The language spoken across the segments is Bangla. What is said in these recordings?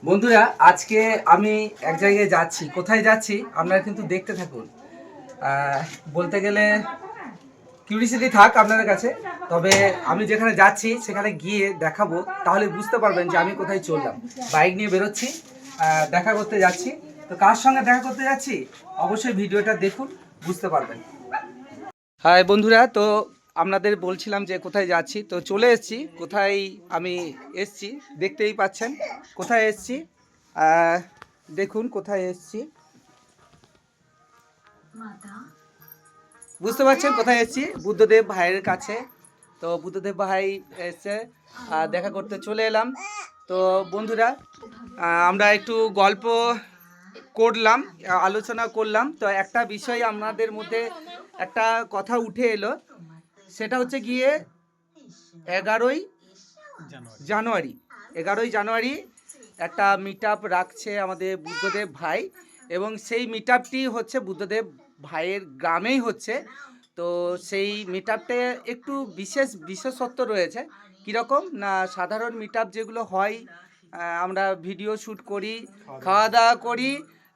বন্ধুরা, আজকে আমি এক জায়গায় যাচ্ছি। কোথায় যাচ্ছি আপনারা কিন্তু দেখতে থাকুন। বলতে গেলে কিউরিসিটি থাক আপনাদের কাছে, তবে আমি যেখানে যাচ্ছি সেখানে গিয়ে দেখাবো, তাহলে বুঝতে পারবেন যে আমি কোথায় চললাম। বাইক নিয়ে বেরোচ্ছি, দেখা করতে যাচ্ছি। তো কার সঙ্গে দেখা করতে যাচ্ছি অবশ্যই ভিডিওটা দেখুন, বুঝতে পারবেন। হাই বন্ধুরা, তো আপনাদের বলছিলাম যে কোথায় যাচ্ছি। তো চলে এসেছি কোথায় আমি এসছি, দেখতেই পাচ্ছেন কোথায় এসছি। দেখুন কোথায় এসছি, বুঝতে পারছেন কোথায় এসছি। বুদ্ধদেব ভাইয়ের কাছে। তো বুদ্ধদেব ভাই এসছে, দেখা করতে চলে এলাম। তো বন্ধুরা, আমরা একটু গল্প করলাম, আলোচনা করলাম। তো একটা বিষয় আপনাদের মধ্যে একটা কথা উঠে এলো, সেটা হচ্ছে গিয়ে 11ই জানুয়ারি 11ই জানুয়ারি একটা মিট আপ রাখছে আমাদের বুদ্ধদেব ভাই, এবং সেই মিট আপটি হচ্ছে বুদ্ধদেব ভাইয়ের গ্রামেই হচ্ছে। তো সেই মিট আপটে একটু বিশেষত্ব রয়েছে। কীরকম না, সাধারণ মিট আপ যেগুলো হয়, আমরা ভিডিও শ্যুট করি, খাওয়া দাওয়া করি,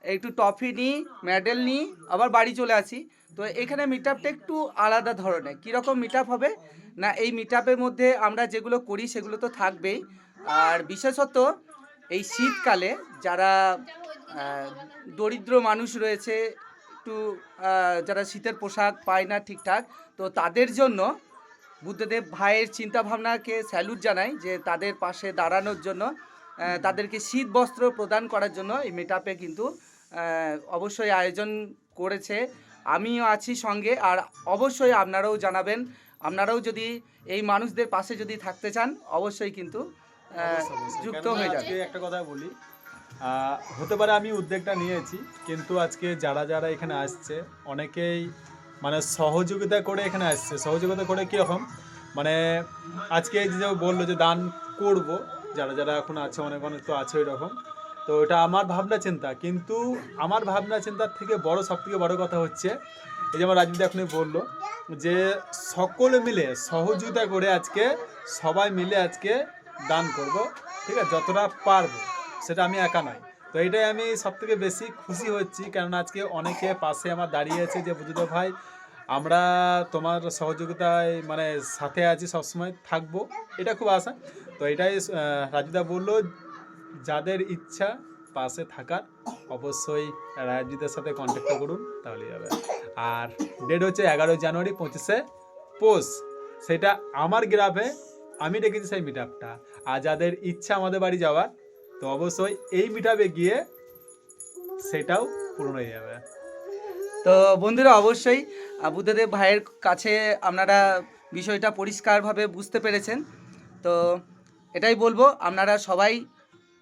একটু টফি নিই, মেডেল নিই, আবার বাড়ি চলে আসি। তো এখানে মিট আপটা একটু আলাদা ধরনের। কীরকম মিট আপ হবে না, এই মিট আপের মধ্যে আমরা যেগুলো করি সেগুলো তো থাকবেই, আর বিশেষত এই শীতকালে যারা দরিদ্র মানুষ রয়েছে, একটু যারা শীতের পোশাক পায় না ঠিকঠাক, তো তাদের জন্য বুদ্ধদেব ভাইয়ের চিন্তাভাবনাকে স্যালুট জানাই, যে তাদের পাশে দাঁড়ানোর জন্য, তাদেরকে শীত বস্ত্র প্রদান করার জন্য এই মিট আপে কিন্তু অবশ্যই আয়োজন করেছে। আমিও আছি সঙ্গে, আর অবশ্যই আপনারাও জানাবেন। আপনারাও যদি এই মানুষদের পাশে যদি থাকতে চান, অবশ্যই কিন্তু যুক্ত হয়ে যাবে। একটা কথা বলি, হতে পারে আমি উদ্যোগটা নিয়েছি, কিন্তু আজকে যারা যারা এখানে আসছে অনেকেই মানে সহযোগিতা করে এখানে আসছে। সহযোগিতা করে কীরকম, মানে আজকে যে বললো যে দান করব, যারা যারা এখন আছে, অনেক অনেক তো আছে ওই রকম। তো এটা আমার ভাবনা চিন্তা, কিন্তু আমার ভাবনা চিন্তার থেকে বড়, সবথেকে বড় কথা হচ্ছে এই যে আমার রাজনীতি এখনই বললো যে সকলে মিলে সহযোগিতা করে আজকে সবাই মিলে আজকে দান করব, ঠিক আছে, যতটা পারবো। সেটা আমি একা নয়। তো এইটাই আমি সবথেকে বেশি খুশি হচ্ছি, কারণ আজকে অনেকে পাশে আমার দাঁড়িয়েছে যে বুদ্ধদেব ভাই, আমরা তোমার সহযোগিতায় মানে সাথে আছি, সবসময় থাকবো, এটা খুব আশা। তো এটাই রাজুদা বললো, যাদের ইচ্ছা পাশে থাকার অবশ্যই রাজুদের সাথে কন্ট্যাক্ট করুন, তাহলেই হবে। আর ডেট হচ্ছে 11ই জানুয়ারি 25শে পৌষ। সেটা আমার গ্রামে আমি ডেকেছি সেই মিট আপটা। আর যাদের ইচ্ছা আমাদের বাড়ি যাওয়ার, তো অবশ্যই এই মিট আপে গিয়ে সেটাও পূরণ হয়ে যাবে। তো বন্ধুরা, অবশ্যই বুদ্ধদেব ভাইয়ের কাছে আপনারা বিষয়টা পরিষ্কারভাবে বুঝতে পেরেছেন। তো এটাই বলবো, আপনারা সবাই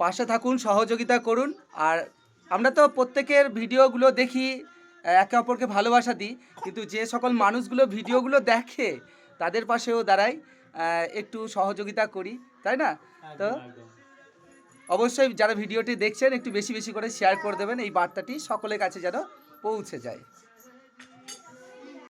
পাশে থাকুন, সহযোগিতা করুন। আর আমরা তো প্রত্যেকের ভিডিওগুলো দেখি, একে অপরকে ভালোবাসা দিই, কিন্তু যে সকল মানুষগুলো ভিডিওগুলো দেখে তাদের পাশেও দাঁড়াই, একটু সহযোগিতা করি, তাই না? তো অবশ্যই যারা ভিডিওটি দেখছেন একটু বেশি বেশি করে শেয়ার করে দেবেন, এই বার্তাটি সকলের কাছে যেন পৌঁছে যায়।